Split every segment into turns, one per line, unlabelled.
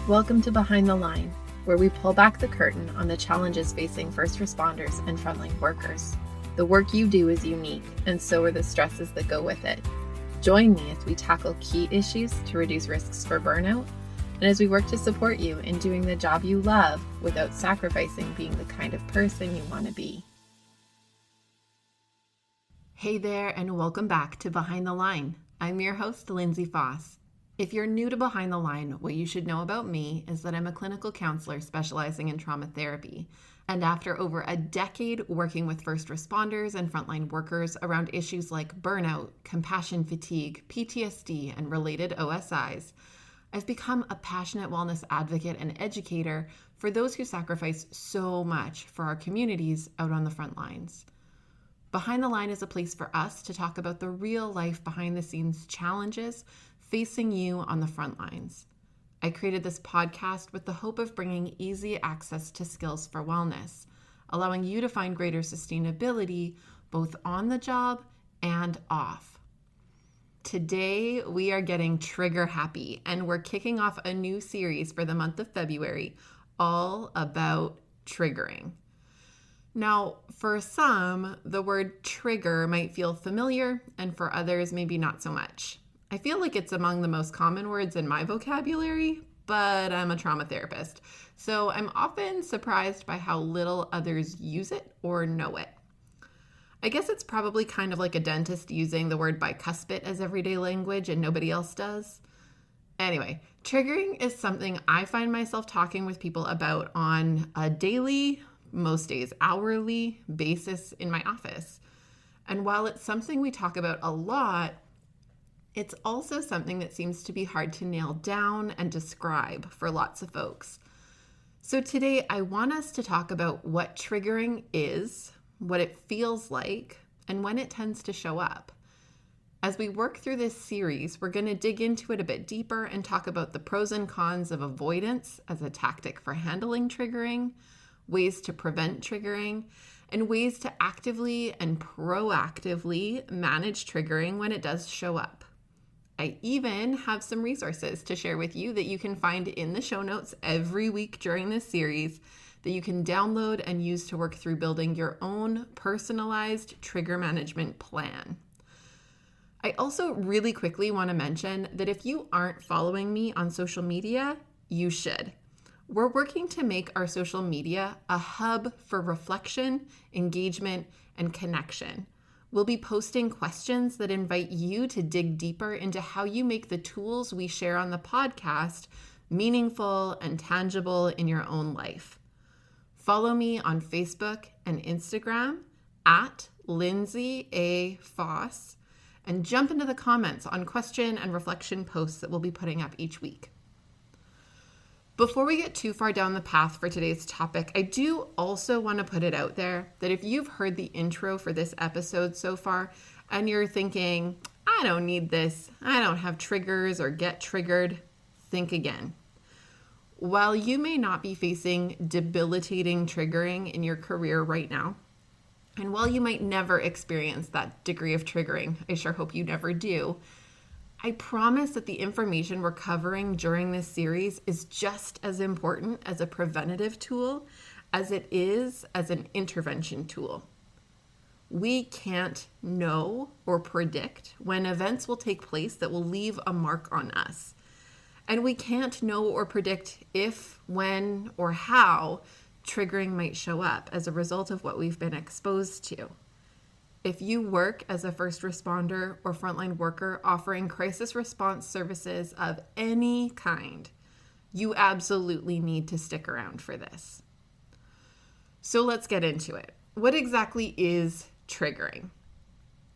Welcome to Behind the Line, where we pull back the curtain on the challenges facing first responders and frontline workers. The work you do is unique, and so are the stresses that go with it. Join me as we tackle key issues to reduce risks for burnout, and as we work to support you in doing the job you love without sacrificing being the kind of person you want to be. Hey there, and welcome back to Behind the Line. I'm your host, Lindsay Faas. If you're new to Behind the Line, what you should know about me is that I'm a clinical counselor specializing in trauma therapy. And after over a decade working with first responders and frontline workers around issues like burnout, compassion fatigue, PTSD, and related OSIs, I've become a passionate wellness advocate and educator for those who sacrifice so much for our communities out on the front lines. Behind the Line is a place for us to talk about the real life behind the scenes challenges facing you on the front lines. I created this podcast with the hope of bringing easy access to skills for wellness, allowing you to find greater sustainability both on the job and off. Today, we are getting trigger happy, and we're kicking off a new series for the month of February, all about triggering. Now, for some, the word trigger might feel familiar, and for others, maybe not so much. I feel like it's among the most common words in my vocabulary, but I'm a trauma therapist, so I'm often surprised by how little others use it or know it. I guess it's probably kind of like a dentist using the word bicuspid as everyday language and nobody else does. Anyway, triggering is something I find myself talking with people about on a daily, most days hourly basis in my office. And while it's something we talk about a lot, it's also something that seems to be hard to nail down and describe for lots of folks. So today I want us to talk about what triggering is, what it feels like, and when it tends to show up. As we work through this series, we're going to dig into it a bit deeper and talk about the pros and cons of avoidance as a tactic for handling triggering, ways to prevent triggering, and ways to actively and proactively manage triggering when it does show up. I even have some resources to share with you that you can find in the show notes every week during this series that you can download and use to work through building your own personalized trigger management plan. I also really quickly want to mention that if you aren't following me on social media, you should. We're working to make our social media a hub for reflection, engagement, and connection. We'll be posting questions that invite you to dig deeper into how you make the tools we share on the podcast meaningful and tangible in your own life. Follow me on Facebook and Instagram at Lindsay A. Faas and jump into the comments on question and reflection posts that we'll be putting up each week. Before we get too far down the path for today's topic, I do also want to put it out there that if you've heard the intro for this episode so far and you're thinking, I don't need this, I don't have triggers or get triggered, think again. While you may not be facing debilitating triggering in your career right now, and while you might never experience that degree of triggering, I sure hope you never do, I promise that the information we're covering during this series is just as important as a preventative tool as it is as an intervention tool. We can't know or predict when events will take place that will leave a mark on us. And we can't know or predict if, when, or how triggering might show up as a result of what we've been exposed to. If you work as a first responder or frontline worker offering crisis response services of any kind, you absolutely need to stick around for this. So let's get into it. What exactly is triggering?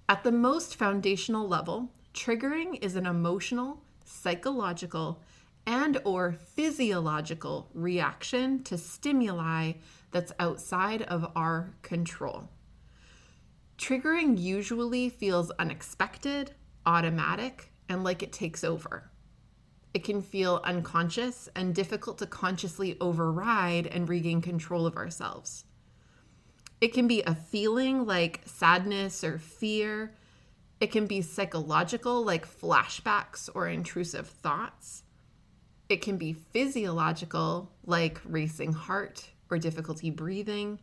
At the most foundational level, triggering is an emotional, psychological, and/or physiological reaction to stimuli that's outside of our control. Triggering usually feels unexpected, automatic, and like it takes over. It can feel unconscious and difficult to consciously override and regain control of ourselves. It can be a feeling like sadness or fear. It can be psychological, like flashbacks or intrusive thoughts. It can be physiological, like racing heart or difficulty breathing.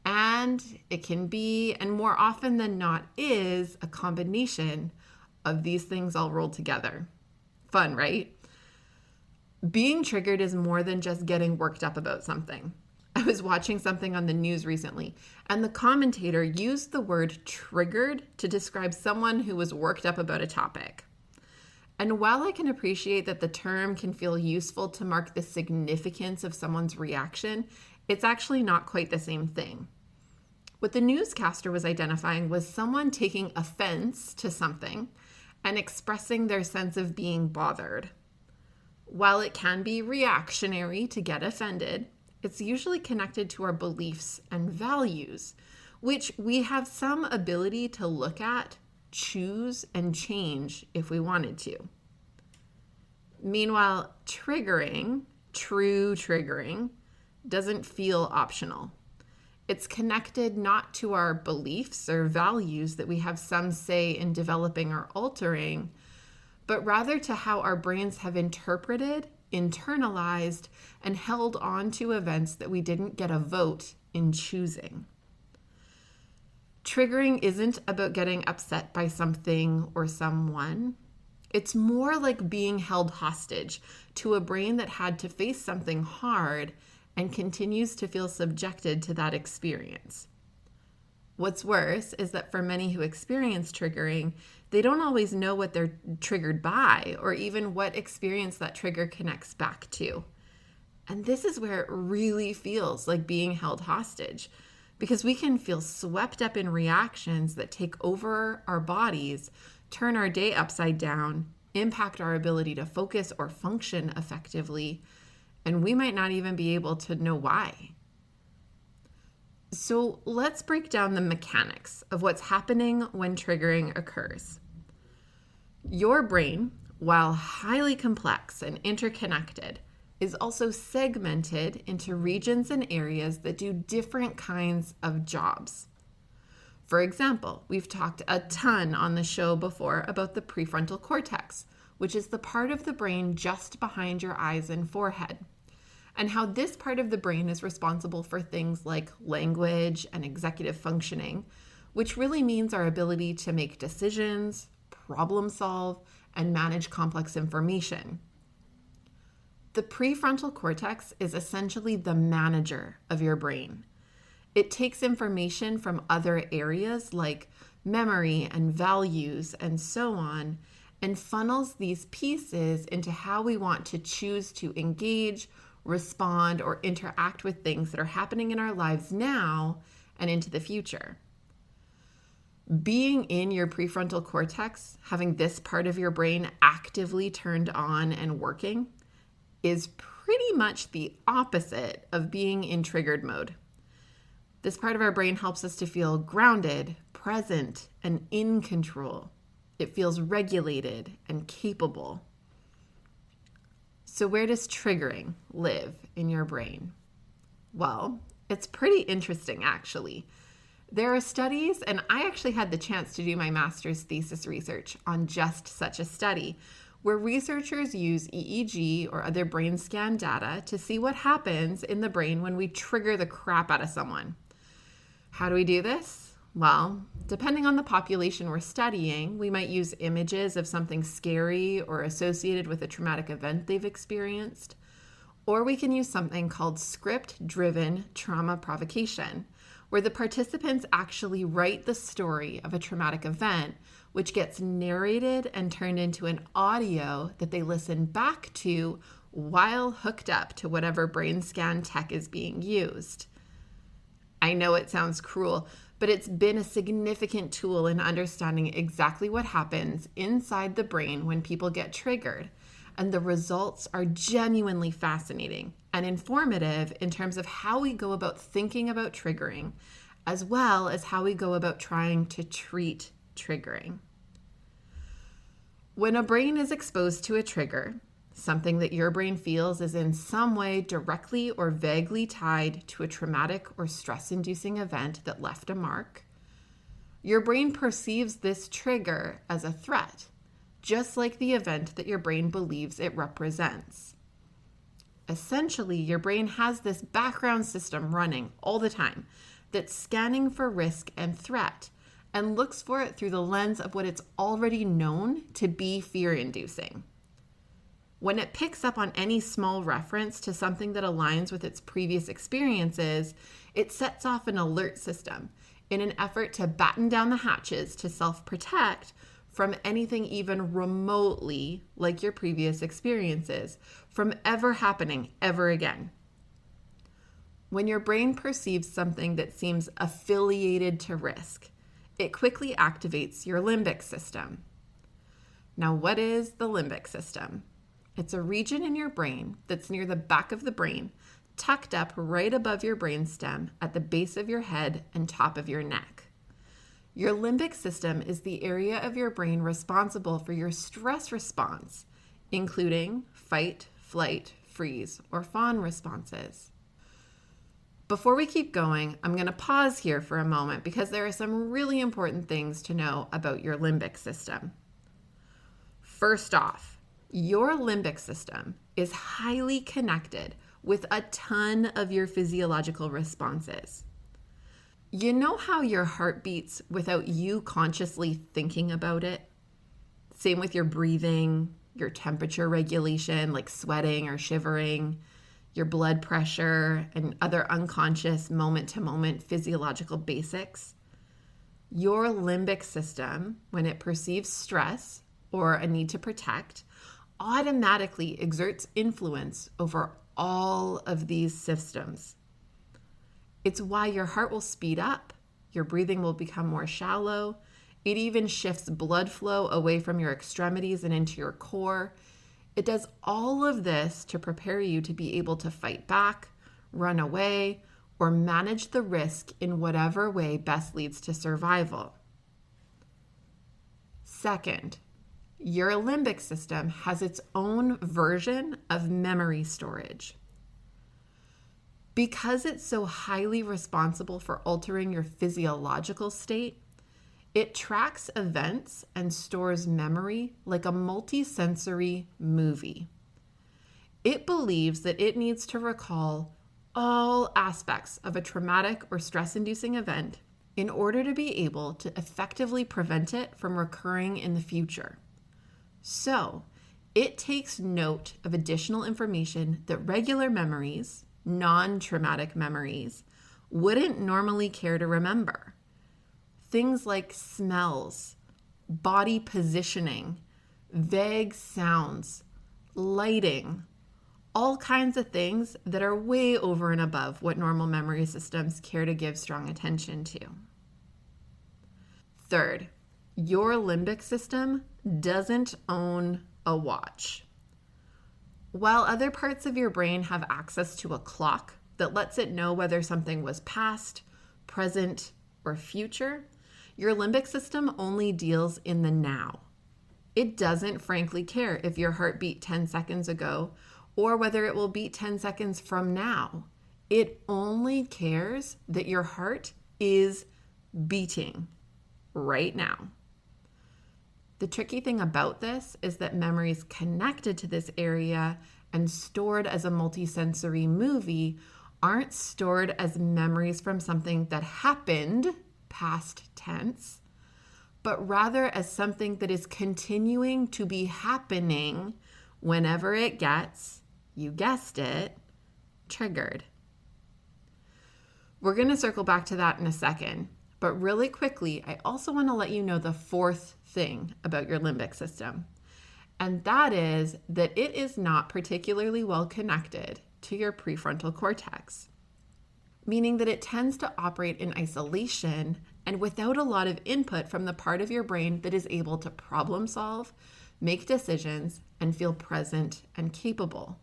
And it can be, and more often than not is, a combination of these things all rolled together. Fun, right? Being triggered is more than just getting worked up about something. I was watching something on the news recently, and the commentator used the word triggered to describe someone who was worked up about a topic. And while I can appreciate that the term can feel useful to mark the significance of someone's reaction, it's actually not quite the same thing. What the newscaster was identifying was someone taking offense to something and expressing their sense of being bothered. While it can be reactionary to get offended, it's usually connected to our beliefs and values, which we have some ability to look at, choose, and change if we wanted to. Meanwhile, true triggering, doesn't feel optional. It's connected not to our beliefs or values that we have some say in developing or altering, but rather to how our brains have interpreted, internalized, and held on to events that we didn't get a vote in choosing. Triggering isn't about getting upset by something or someone. It's more like being held hostage to a brain that had to face something hard and continues to feel subjected to that experience. What's worse is that for many who experience triggering, they don't always know what they're triggered by or even what experience that trigger connects back to. And this is where it really feels like being held hostage, because we can feel swept up in reactions that take over our bodies, turn our day upside down, impact our ability to focus or function effectively, and we might not even be able to know why. So let's break down the mechanics of what's happening when triggering occurs. Your brain, while highly complex and interconnected, is also segmented into regions and areas that do different kinds of jobs. For example, we've talked a ton on the show before about the prefrontal cortex, which is the part of the brain just behind your eyes and forehead, and how this part of the brain is responsible for things like language and executive functioning, which really means our ability to make decisions, problem solve, and manage complex information. The prefrontal cortex is essentially the manager of your brain. It takes information from other areas like memory and values and so on, and funnels these pieces into how we want to choose to engage, respond, or interact with things that are happening in our lives now and into the future. Being in your prefrontal cortex, having this part of your brain actively turned on and working, is pretty much the opposite of being in triggered mode. This part of our brain helps us to feel grounded, present, and in control. It feels regulated and capable. So where does triggering live in your brain? Well, it's pretty interesting, actually. There are studies, and I actually had the chance to do my master's thesis research on just such a study, where researchers use EEG or other brain scan data to see what happens in the brain when we trigger the crap out of someone. How do we do this? Well, depending on the population we're studying, we might use images of something scary or associated with a traumatic event they've experienced, or we can use something called script-driven trauma provocation, where the participants actually write the story of a traumatic event, which gets narrated and turned into an audio that they listen back to while hooked up to whatever brain scan tech is being used. I know it sounds cruel, but it's been a significant tool in understanding exactly what happens inside the brain when people get triggered, and the results are genuinely fascinating and informative in terms of how we go about thinking about triggering, as well as how we go about trying to treat triggering. When a brain is exposed to a trigger, something that your brain feels is in some way directly or vaguely tied to a traumatic or stress-inducing event that left a mark, your brain perceives this trigger as a threat just like the event that your brain believes it represents. Essentially, your brain has this background system running all the time that's scanning for risk and threat and looks for it through the lens of what it's already known to be fear-inducing. When it picks up on any small reference to something that aligns with its previous experiences, it sets off an alert system in an effort to batten down the hatches to self-protect from anything even remotely like your previous experiences from ever happening ever again. When your brain perceives something that seems affiliated to risk, it quickly activates your limbic system. Now, what is the limbic system? It's a region in your brain that's near the back of the brain, tucked up right above your brainstem at the base of your head and top of your neck. Your limbic system is the area of your brain responsible for your stress response, including fight, flight, freeze, or fawn responses. Before we keep going, I'm going to pause here for a moment because there are some really important things to know about your limbic system. First off, your limbic system is highly connected with a ton of your physiological responses. You know how your heart beats without you consciously thinking about it? Same with your breathing, your temperature regulation, like sweating or shivering, your blood pressure, and other unconscious moment-to-moment physiological basics. Your limbic system, when it perceives stress or a need to protect, automatically exerts influence over all of these systems. It's why your heart will speed up, your breathing will become more shallow, it even shifts blood flow away from your extremities and into your core. It does all of this to prepare you to be able to fight back, run away, or manage the risk in whatever way best leads to survival. Second, your limbic system has its own version of memory storage. Because it's so highly responsible for altering your physiological state, it tracks events and stores memory like a multisensory movie. It believes that it needs to recall all aspects of a traumatic or stress-inducing event in order to be able to effectively prevent it from recurring in the future. So, it takes note of additional information that regular memories, non-traumatic memories, wouldn't normally care to remember. Things like smells, body positioning, vague sounds, lighting, all kinds of things that are way over and above what normal memory systems care to give strong attention to. Third, your limbic system doesn't own a watch. While other parts of your brain have access to a clock that lets it know whether something was past, present, or future, your limbic system only deals in the now. It doesn't frankly care if your heart beat 10 seconds ago or whether it will beat 10 seconds from now. It only cares that your heart is beating right now. The tricky thing about this is that memories connected to this area and stored as a multisensory movie aren't stored as memories from something that happened, past tense, but rather as something that is continuing to be happening whenever it gets, you guessed it, triggered. We're going to circle back to that in a second, but really quickly, I also want to let you know the fourth thing about your limbic system, and that is that it is not particularly well connected to your prefrontal cortex, meaning that it tends to operate in isolation and without a lot of input from the part of your brain that is able to problem solve, make decisions, and feel present and capable.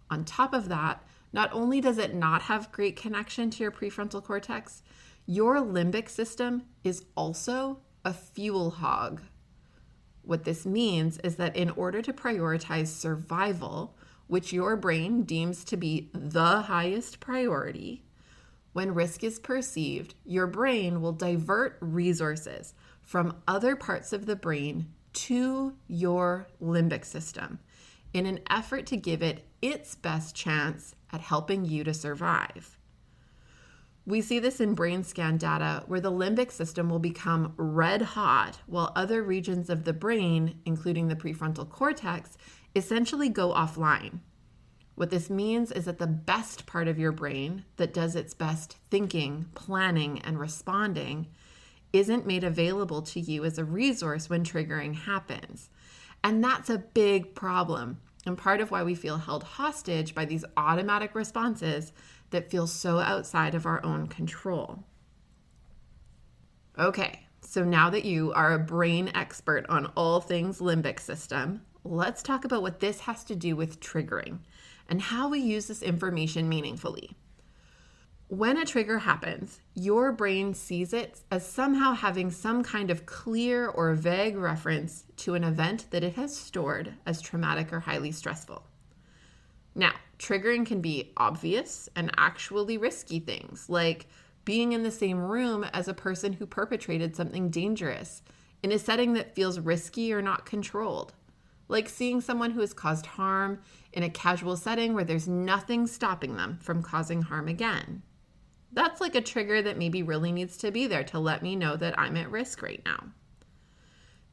On top of that, not only does it not have great connection to your prefrontal cortex, your limbic system is also a fuel hog. What this means is that in order to prioritize survival, which your brain deems to be the highest priority, when risk is perceived, your brain will divert resources from other parts of the brain to your limbic system in an effort to give it its best chance at helping you to survive. We see this in brain scan data where the limbic system will become red hot while other regions of the brain, including the prefrontal cortex, essentially go offline. What this means is that the best part of your brain that does its best thinking, planning, and responding isn't made available to you as a resource when triggering happens. And that's a big problem, and part of why we feel held hostage by these automatic responses that feel so outside of our own control. Okay, so now that you are a brain expert on all things limbic system, let's talk about what this has to do with triggering and how we use this information meaningfully. When a trigger happens, your brain sees it as somehow having some kind of clear or vague reference to an event that it has stored as traumatic or highly stressful. Now, triggering can be obvious and actually risky things, like being in the same room as a person who perpetrated something dangerous in a setting that feels risky or not controlled, like seeing someone who has caused harm in a casual setting where there's nothing stopping them from causing harm again. That's like a trigger that maybe really needs to be there to let me know that I'm at risk right now.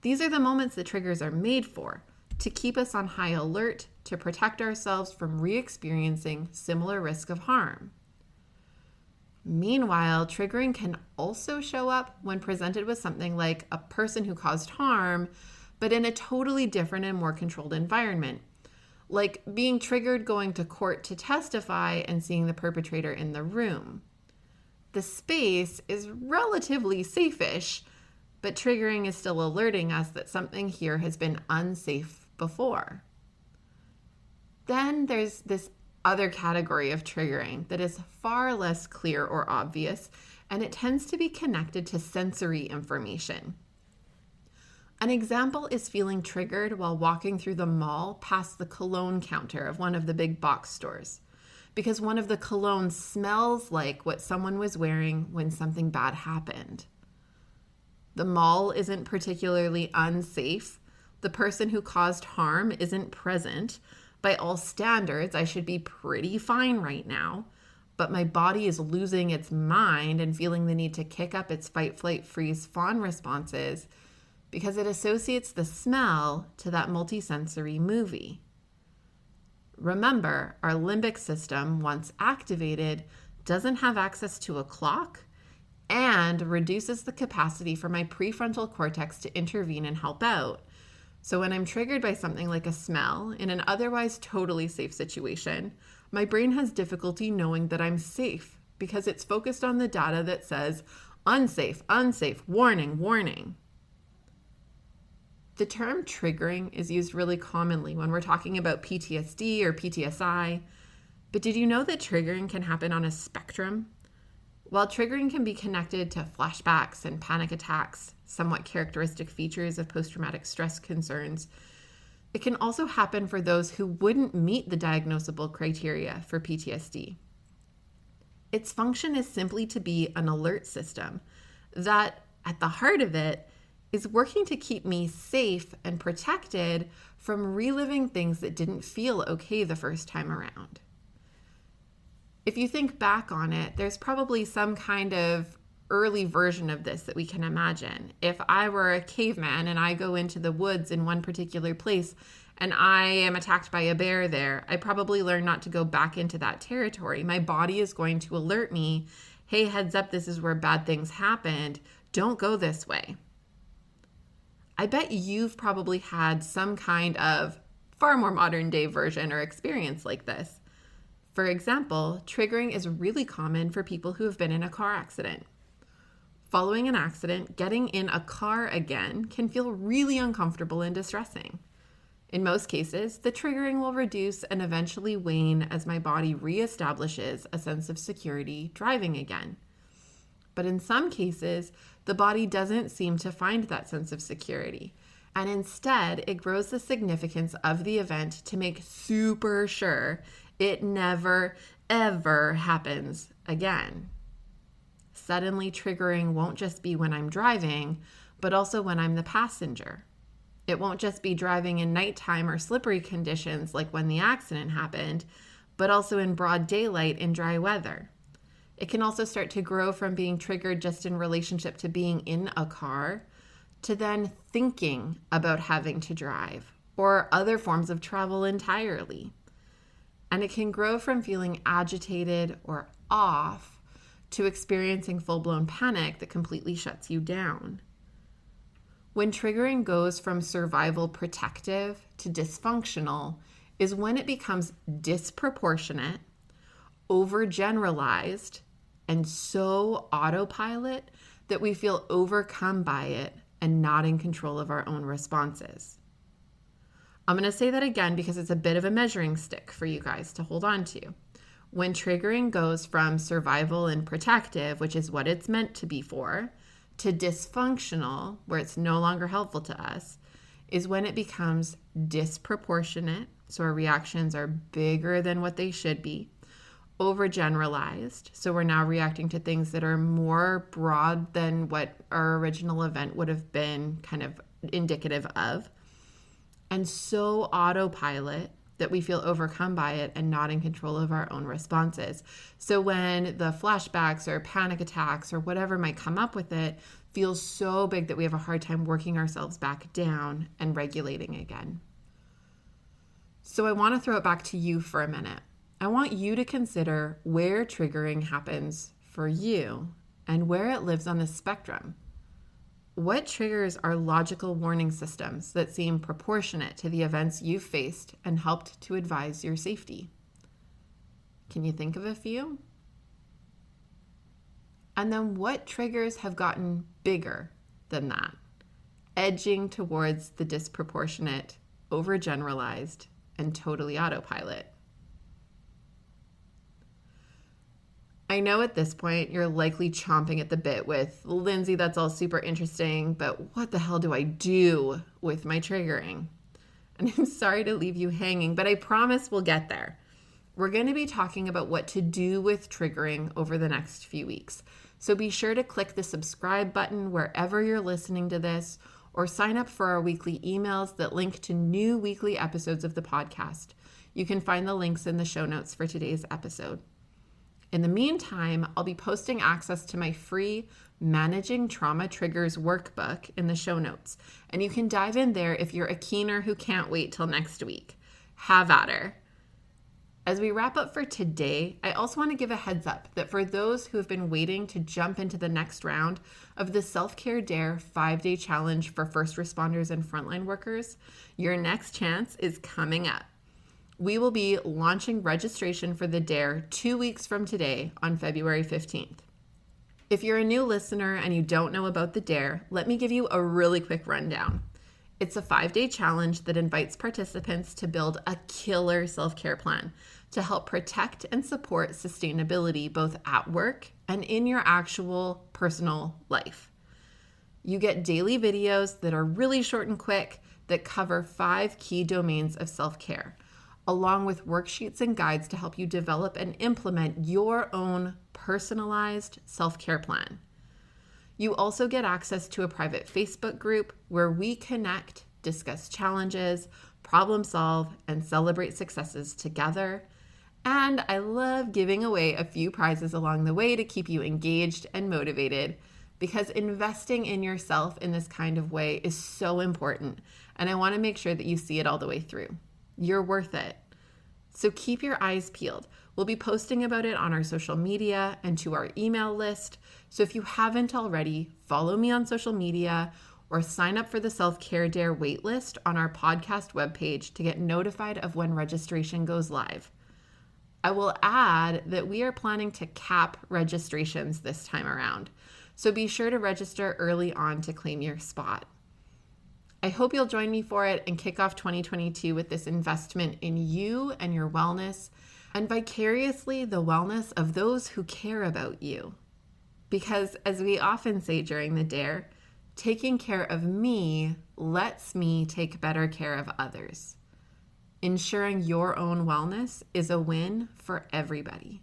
These are the moments that triggers are made for, to keep us on high alert, to protect ourselves from re-experiencing similar risk of harm. Meanwhile, triggering can also show up when presented with something like a person who caused harm, but in a totally different and more controlled environment, like being triggered going to court to testify and seeing the perpetrator in the room. The space is relatively safe-ish, but triggering is still alerting us that something here has been unsafe before. Then there's this other category of triggering that is far less clear or obvious, and it tends to be connected to sensory information. An example is feeling triggered while walking through the mall past the cologne counter of one of the big box stores, because one of the colognes smells like what someone was wearing when something bad happened. The mall isn't particularly unsafe. The person who caused harm isn't present. By all standards, I should be pretty fine right now, but my body is losing its mind and feeling the need to kick up its fight, flight, freeze, fawn responses because it associates the smell to that multisensory movie. Remember, our limbic system, once activated, doesn't have access to a clock and reduces the capacity for my prefrontal cortex to intervene and help out. So when I'm triggered by something like a smell in an otherwise totally safe situation, my brain has difficulty knowing that I'm safe because it's focused on the data that says, unsafe, unsafe, warning, warning. The term triggering is used really commonly when we're talking about PTSD or PTSI, but did you know that triggering can happen on a spectrum? While triggering can be connected to flashbacks and panic attacks, somewhat characteristic features of post-traumatic stress concerns, it can also happen for those who wouldn't meet the diagnosable criteria for PTSD. Its function is simply to be an alert system that, at the heart of it, is working to keep me safe and protected from reliving things that didn't feel okay the first time around. If you think back on it, there's probably some kind of early version of this that we can imagine. If I were a caveman and I go into the woods in one particular place and I am attacked by a bear there, I probably learn not to go back into that territory. My body is going to alert me, hey, heads up, this is where bad things happened. Don't go this way. I bet you've probably had some kind of far more modern day version or experience like this. For example, triggering is really common for people who have been in a car accident. Following an accident, getting in a car again can feel really uncomfortable and distressing. In most cases, the triggering will reduce and eventually wane as my body reestablishes a sense of security driving again. But in some cases, the body doesn't seem to find that sense of security, and instead it grows the significance of the event to make super sure it never, ever happens again. Suddenly triggering won't just be when I'm driving, but also when I'm the passenger. It won't just be driving in nighttime or slippery conditions like when the accident happened, but also in broad daylight in dry weather. It can also start to grow from being triggered just in relationship to being in a car to then thinking about having to drive or other forms of travel entirely. And it can grow from feeling agitated or off to experiencing full-blown panic that completely shuts you down. When triggering goes from survival protective to dysfunctional is when it becomes disproportionate, overgeneralized, and so autopilot that we feel overcome by it and not in control of our own responses. I'm going to say that again because it's a bit of a measuring stick for you guys to hold on to. When triggering goes from survival and protective, which is what it's meant to be for, to dysfunctional, where it's no longer helpful to us, is when it becomes disproportionate, so our reactions are bigger than what they should be, overgeneralized, so we're now reacting to things that are more broad than what our original event would have been kind of indicative of, and so autopilot that we feel overcome by it and not in control of our own responses. So when the flashbacks or panic attacks or whatever might come up with it feels so big that we have a hard time working ourselves back down and regulating again. So I want to throw it back to you for a minute. I want you to consider where triggering happens for you and where it lives on the spectrum. What triggers are logical warning systems that seem proportionate to the events you've faced and helped to advise your safety? Can you think of a few? And then what triggers have gotten bigger than that, edging towards the disproportionate, overgeneralized, and totally autopilot? I know at this point you're likely chomping at the bit with, Lindsay, that's all super interesting, but what the hell do I do with my triggering? And I'm sorry to leave you hanging, but I promise we'll get there. We're going to be talking about what to do with triggering over the next few weeks. So be sure to click the subscribe button wherever you're listening to this, or sign up for our weekly emails that link to new weekly episodes of the podcast. You can find the links in the show notes for today's episode. In the meantime, I'll be posting access to my free Managing Trauma Triggers workbook in the show notes, and you can dive in there if you're a keener who can't wait till next week. Have at her. As we wrap up for today, I also want to give a heads up that for those who have been waiting to jump into the next round of the Self-Care Dare 5-day challenge for first responders and frontline workers, your next chance is coming up. We will be launching registration for the Dare 2 weeks from today on February 15th. If you're a new listener and you don't know about the Dare, let me give you a really quick rundown. It's a 5-day challenge that invites participants to build a killer self-care plan to help protect and support sustainability both at work and in your actual personal life. You get daily videos that are really short and quick that cover 5 key domains of self-care, along with worksheets and guides to help you develop and implement your own personalized self-care plan. You also get access to a private Facebook group where we connect, discuss challenges, problem solve, and celebrate successes together. And I love giving away a few prizes along the way to keep you engaged and motivated, because investing in yourself in this kind of way is so important, and I want to make sure that you see it all the way through. You're worth it. So keep your eyes peeled. We'll be posting about it on our social media and to our email list. So if you haven't already, follow me on social media or sign up for the Self-Care Dare waitlist on our podcast webpage to get notified of when registration goes live. I will add that we are planning to cap registrations this time around, so be sure to register early on to claim your spot. I hope you'll join me for it and kick off 2022 with this investment in you and your wellness, and vicariously the wellness of those who care about you. Because as we often say during the Dare, taking care of me lets me take better care of others. Ensuring your own wellness is a win for everybody.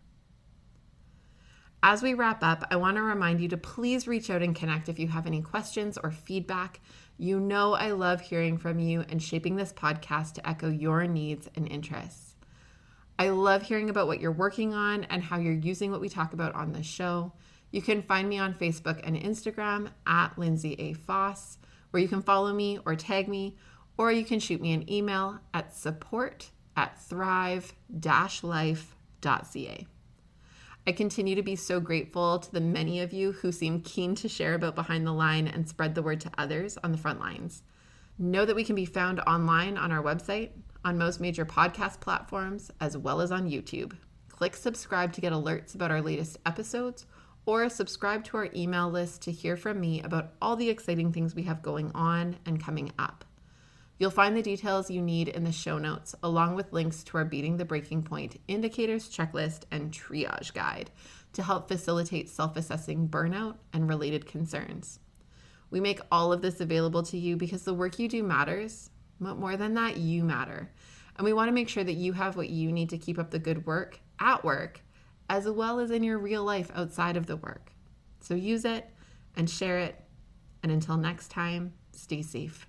As we wrap up, I want to remind you to please reach out and connect if you have any questions or feedback. You know I love hearing from you and shaping this podcast to echo your needs and interests. I love hearing about what you're working on and how you're using what we talk about on this show. You can find me on Facebook and Instagram at Lindsay A. Faas, where you can follow me or tag me, or you can shoot me an email at support@thrive-life.ca. I continue to be so grateful to the many of you who seem keen to share about Behind the Line and spread the word to others on the front lines. Know that we can be found online on our website, on most major podcast platforms, as well as on YouTube. Click subscribe to get alerts about our latest episodes, or subscribe to our email list to hear from me about all the exciting things we have going on and coming up. You'll find the details you need in the show notes, along with links to our Beating the Breaking Point indicators checklist and triage guide to help facilitate self-assessing burnout and related concerns. We make all of this available to you because the work you do matters, but more than that, you matter. And we want to make sure that you have what you need to keep up the good work at work, as well as in your real life outside of the work. So use it and share it. And until next time, stay safe.